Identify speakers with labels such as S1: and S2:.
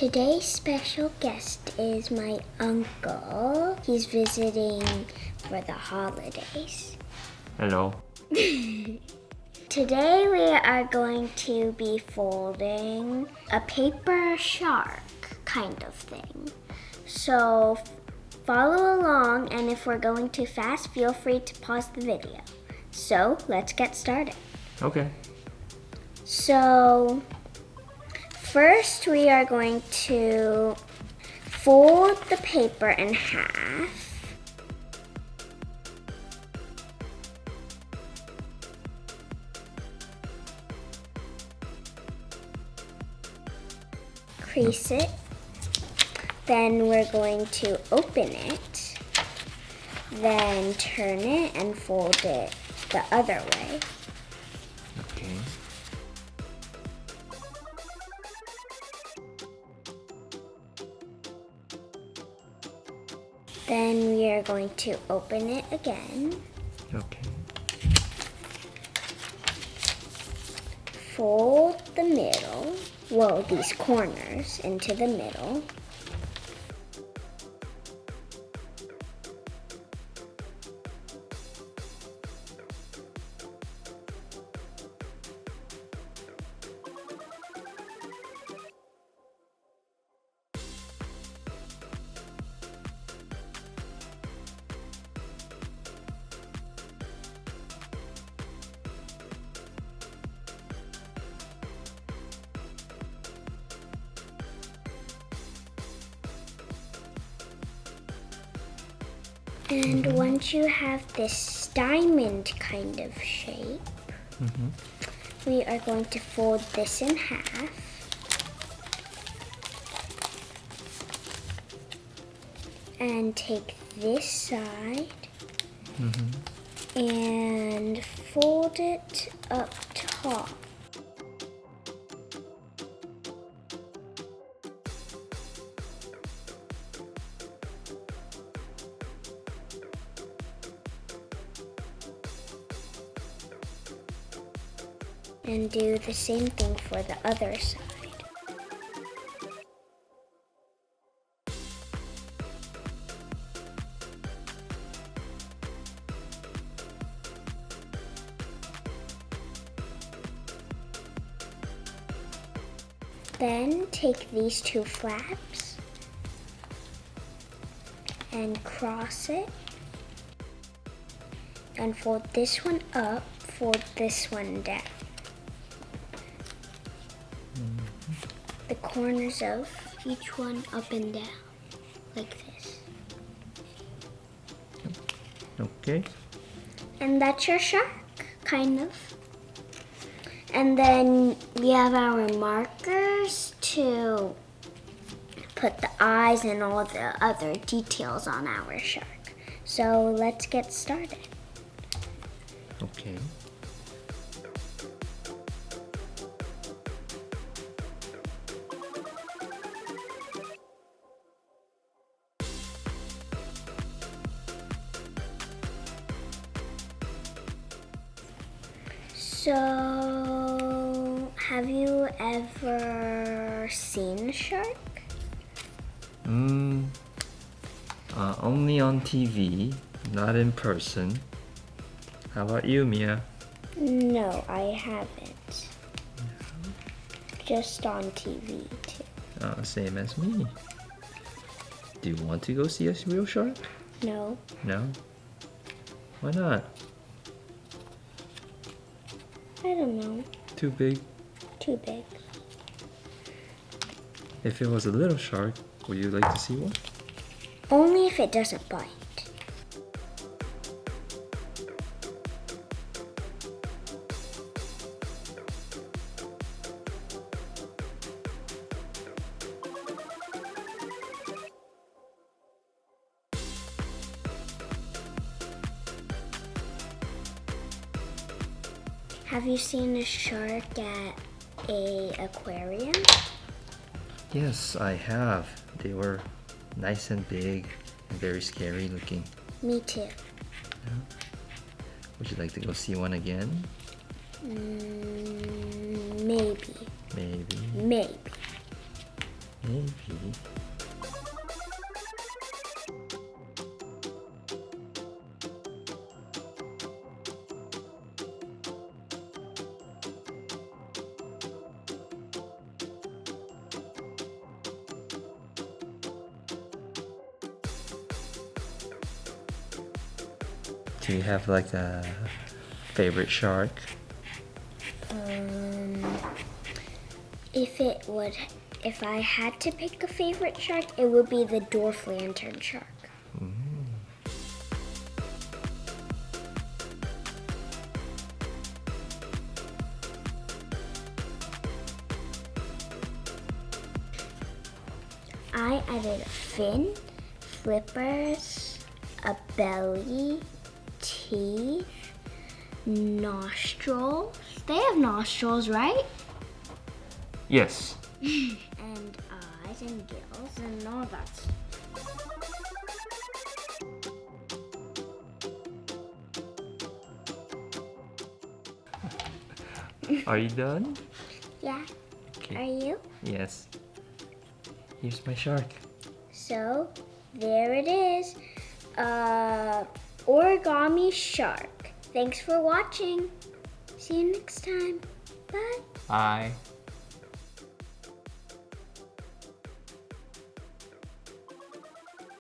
S1: Today's special guest is my uncle. He's visiting for the holidays.
S2: Hello.
S1: Today we are going to be folding a paper shark kind of thing. So follow along, and if we're going too fast, feel free to pause the video. So let's get started.
S2: Okay.
S1: So first we are going to fold the paper in half. Crease it. Then we're going to open it. Then turn it and fold it the other way.
S2: Okay.
S1: Then we are going to open it again.
S2: Okay.
S1: Fold the middle, well, these corners into the middle. And once you have this diamond kind of shape, we are going to fold this in half. And take this side and fold it up top. And do the same thing for the other side. Then take these two flaps and cross it and fold this one up, fold this one down. The corners of each one up and down, like this.
S2: Okay.
S1: And that's your shark, kind of. And then we have our markers to put the eyes and all the other details on our shark. So let's get started.
S2: Okay.
S1: So, have you ever seen a shark?
S2: Only on TV, not in person. How about you, Mia?
S1: No, I haven't. Just on TV too.
S2: Same as me. Do you want to go see a real shark?
S1: No.
S2: No? Why not?
S1: I don't know.
S2: Too big?
S1: Too big.
S2: If it was a little shark, would you like to see one?
S1: Only if it doesn't bite. Have you seen a shark at an aquarium?
S2: Yes, I have. They were nice and big and very scary looking.
S1: Me too.
S2: Yeah. Would you like to go see one again?
S1: Maybe.
S2: Maybe.
S1: Maybe.
S2: Maybe. Do you have like a favorite shark?
S1: If I had to pick a favorite shark, it would be the dwarf lantern shark. I added a fin, flippers, a belly, teeth, nostrils. They have nostrils, right?
S2: Yes.
S1: And eyes and gills and all that stuff.
S2: Are you done?
S1: Yeah.
S2: Okay.
S1: Are you?
S2: Yes. Here's my shark.
S1: So, there it is. Origami shark. Thanks for watching. See you next time. Bye.
S2: Bye.